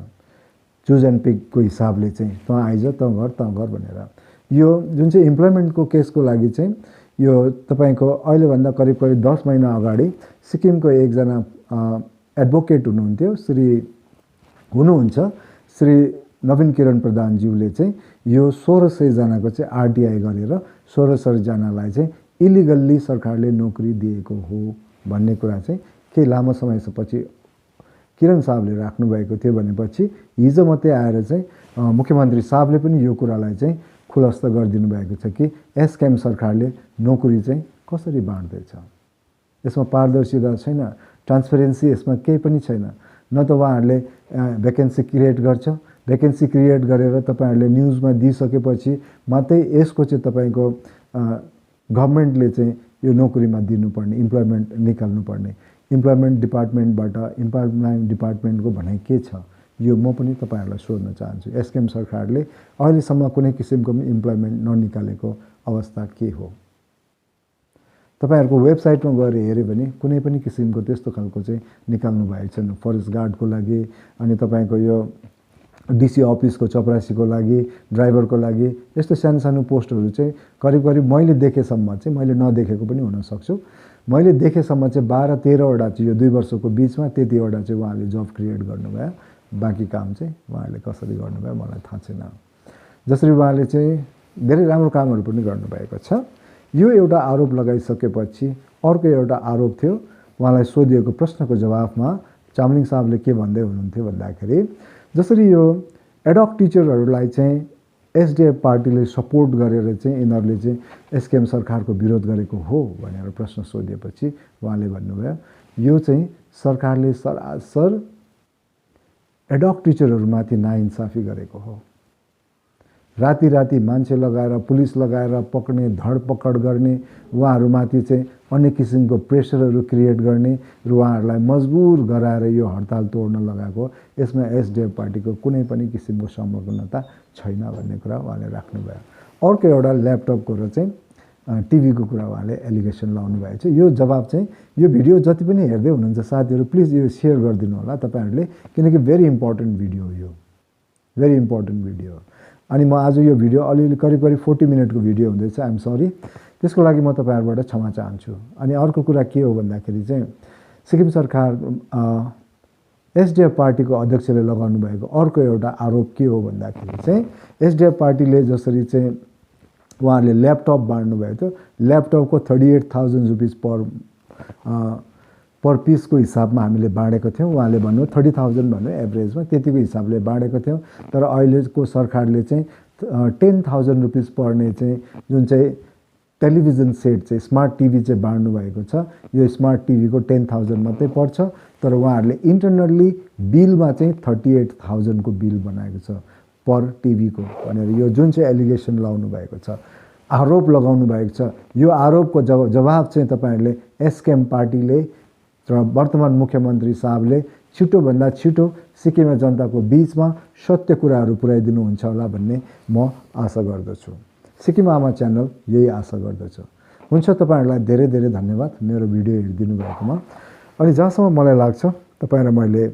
चुज एन्ड पिकको हिसाबले चाहिँ तँ आइज तँ गर भनेर। यो जुन चाहिँ इम्प्लोइमेन्टको केसको लागि चाहिँ यो तपाईँको अहिलेभन्दा करिब 10 महिना अगाडि सिक्किमको एकजना एडभोकेट हुनुहुन्छ श्री नवीन किरण प्रधानज्यूले चाहिँ यो 1600 जनाको चाहिँ आरटीआई गरेर 1600 जनालाई चाहिँ इलिगल्ली सरकारले नोकरी दिएको हो भन्ने कुरा चाहिँ केही लामो समयपछि किरण साहबले राख्नुभएको थियो। भनेपछि हिजो मात्रै आएर चाहिँ मुख्यमन्त्री साहबले पनि यो कुरालाई चाहिँ खुलस्त गरिदिनु भएको छ कि एसकेएम सरकारले नोकरी चाहिँ कसरी बाँड्दैछ। यसमा पारदर्शिता छैन, ट्रान्सपेरेन्सी यसमा केही पनि छैन। न त उहाँहरूले भ्याकेन्सी क्रिएट गर्छ, भ्याकेन्सी क्रिएट गरेर तपाईँहरूले न्युजमा दिइसकेपछि मात्रै यसको चाहिँ तपाईँको गभर्मेन्टले चाहिँ यो नोकरीमा दिनुपर्ने, इम्प्लोइमेन्ट निकाल्नुपर्ने। इम्प्लोइमेन्ट डिपार्टमेन्टको भनाइ के छ यो म पनि तपाईँहरूलाई सोध्न चाहन्छु। एसकेएम सरकारले अहिलेसम्म कुनै किसिमको इम्प्लोइमेन्ट ननिकालेको अवस्था के हो? तपाईँहरूको वेबसाइटमा गएर हेऱ्यो भने कुनै पनि किसिमको त्यस्तो खालको चाहिँ निकाल्नु भएको छैन। फरेस्ट गार्डको लागि, अनि तपाईँको यो डिसी अफिसको चपरासीको लागि, ड्राइभरको लागि यस्तो सानो पोस्टहरू चाहिँ करिब मैले देखेसम्म चाहिँ, मैले नदेखेको पनि हुनसक्छु, मैले देखेसम्म चाहिँ 12-13वटा चाहिँ यो 2 वर्षको बिचमा त्यतिवटा चाहिँ उहाँले जब क्रिएट गर्नुभयो। बाँकी काम चाहिँ उहाँले कसरी गर्नुभयो मलाई थाहा छैन। जसरी उहाँले चाहिँ धेरै राम्रो कामहरू पनि गर्नुभएको छ। यो एउटा आरोप लगाइसकेपछि अर्को एउटा आरोप थियो। उहाँलाई सोधिएको प्रश्नको जवाफमा चामलिङ साहबले के भन्दै हुनुहुन्थ्यो भन्दाखेरि जसरी यो एडहक टिचरहरूलाई चाहिँ एसडिएफ पार्टीले सपोर्ट गरेर चाहिँ यिनीहरूले चाहिँ एसकेएम सरकारको विरोध गरेको हो भनेर प्रश्न सोधिएपछि उहाँले भन्नुभयो यो चाहिँ सरकारले सरासर एडहक टिचरहरूमाथि नाइन्साफी गरेको हो। राति मान्छे लगाएर, पुलिस लगाएर पक्ने, धरपकड गर्ने, उहाँहरूमाथि चाहिँ अन्य किसिमको प्रेसरहरू क्रिएट गर्ने र उहाँहरूलाई मजबुर गराएर यो हडताल तोड्न लगाएको, यसमा एसडिएफ पार्टीको कुनै पनि किसिमको संलग्नता छैन भन्ने कुरा उहाँले राख्नुभयो। अर्को एउटा ल्यापटपको र चाहिँ टिभीको कुरा उहाँले एलिगेसन लाउनु भएको छ। यो जवाब चाहिँ यो भिडियो जति पनि हेर्दै हुनुहुन्छ साथीहरू प्लिज यो सेयर गरिदिनु होला तपाईँहरूले, किनकि भेरी इम्पोर्टेन्ट भिडियो हो यो, भेरी इम्पोर्टेन्ट भिडियो। अनि म आज यो भिडियो अलिअलि करिब 40 मिनटको भिडियो हुँदैछ, आइएम सरी, त्यसको लागि म तपाईँहरूबाट क्षमा चाहन्छु। अनि अर्को कुरा के हो भन्दाखेरि चाहिँ सिक्किम सरकार एसडिएफ पार्टीको अध्यक्षले लगाउनु भएको अर्को एउटा आरोप के हो भन्दाखेरि चाहिँ एसडिएफ पार्टीले जसरी चाहिँ उहाँहरूले ल्यापटप बाँड्नु भएको थियो, ल्यापटपको 38,000 रुपिस पर पिसको हिसाबमा हामीले बाँडेको थियौँ। उहाँले भन्नु 30,000 भन्नु एभरेजमा, त्यतिको हिसाबले बाँडेको थियौँ। तर अहिलेको सरकारले चाहिँ 10,000 रुपिस पर्ने चाहिँ जुन चाहिँ टेलिभिजन सेट चाहिँ स्मार्ट टिभी चाहिँ बाँड्नु भएको छ। यो स्मार्ट टिभीको 10,000 मात्रै पर्छ। तर उहाँहरूले इन्टरनल्ली बिलमा चाहिँ 38,000 को बिल बनाएको छ पर टिभीको भनेर यो जुन चाहिँ एलिगेसन लाउनु भएको छ, आरोप लगाउनु भएको छ। यो आरोपको जवाब चाहिँ तपाईँहरूले एसकेएम पार्टीले र वर्तमान मुख्यमन्त्री साहबले छिटोभन्दा छिटो सिक्किमे जनताको बीचमा सत्य कुराहरू पुर्याइदिनुहुन्छ होला भन्ने म आशा गर्दछु। सिक्किम आमा च्यानल यही आशा गर्दछु। हुन्छ, तपाईँहरूलाई धेरै धेरै धन्यवाद मेरो भिडियो हेरिदिनु भएकोमा। अनि जहाँसम्म मलाई लाग्छ तपाईहरुलाई मैले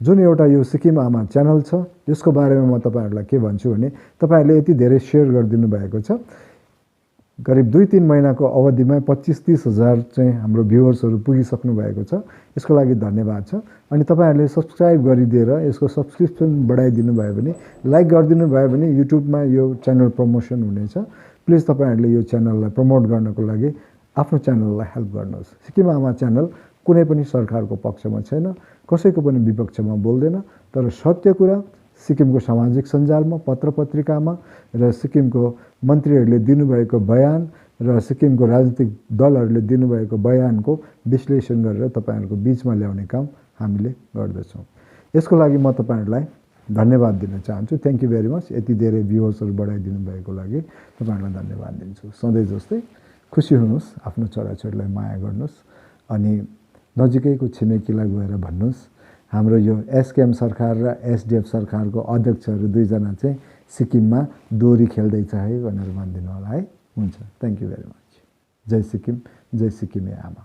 जुन एउटा यो सिक्किम आमा च्यानल छ यसको बारेमा म तपाईहरुलाई के भन्छु भने तपाईहरुले यति धेरै शेयर गरिदिनु भएको छ। करिब 2-3 महिनाको अवधिमा 25-30 हजार चाहिँ हाम्रो भ्युअर्सहरु पुगिसक्नु भएको छ। यसको लागि धन्यवाद छ। अनि तपाईहरुले सब्स्क्राइब गरिदिएर यसको सब्स्क्रिप्सन बढाइदिनु भयो भने, लाइक गरिदिनु भयो भने युट्युबमा यो च्यानल प्रमोसन हुनेछ। प्लिज तपाईहरुले यो च्यानललाई प्रमोट गर्नको लागि आफ्नो च्यानललाई हेल्प गर्नुहोस्। सिक्किम आमा च्यानल कुनै पनि सरकारको पक्षमा छैन, कसैको पनि विपक्षमा बोल्दैन, तर सत्य कुरा सिक्किमको सामाजिक सञ्जालमा, पत्रपत्रिकामा र सिक्किमको मन्त्रीहरूले दिनुभएको बयान र सिक्किमको राजनीतिक दलहरूले दिनुभएको बयानको विश्लेषण गरेर तपाईँहरूको बिचमा ल्याउने काम हामीले गर्दछौँ। यसको लागि म तपाईँहरूलाई धन्यवाद दिन चाहन्छु। Thank you very much. यति धेरै भ्युवर्सहरू बढाइदिनु भएको लागि तपाईँहरूलाई धन्यवाद दिन्छु। सधैँ जस्तै खुसी हुनुहोस्, आफ्नो छोराछोरीलाई माया गर्नुहोस्, अनि नजिकैको छिमेकीलाई गएर भन्नुहोस् हाम्रो यो एसकेएम सरकार र एसडिएफ सरकारको अध्यक्षहरू दुईजना चाहिँ सिक्किममा दोहोरी खेल्दैछ है भनेर भनिदिनु होला है। हुन्छ, थ्याङ्क यू भेरी मच। जय सिक्किम, जय सिक्किमे आमा।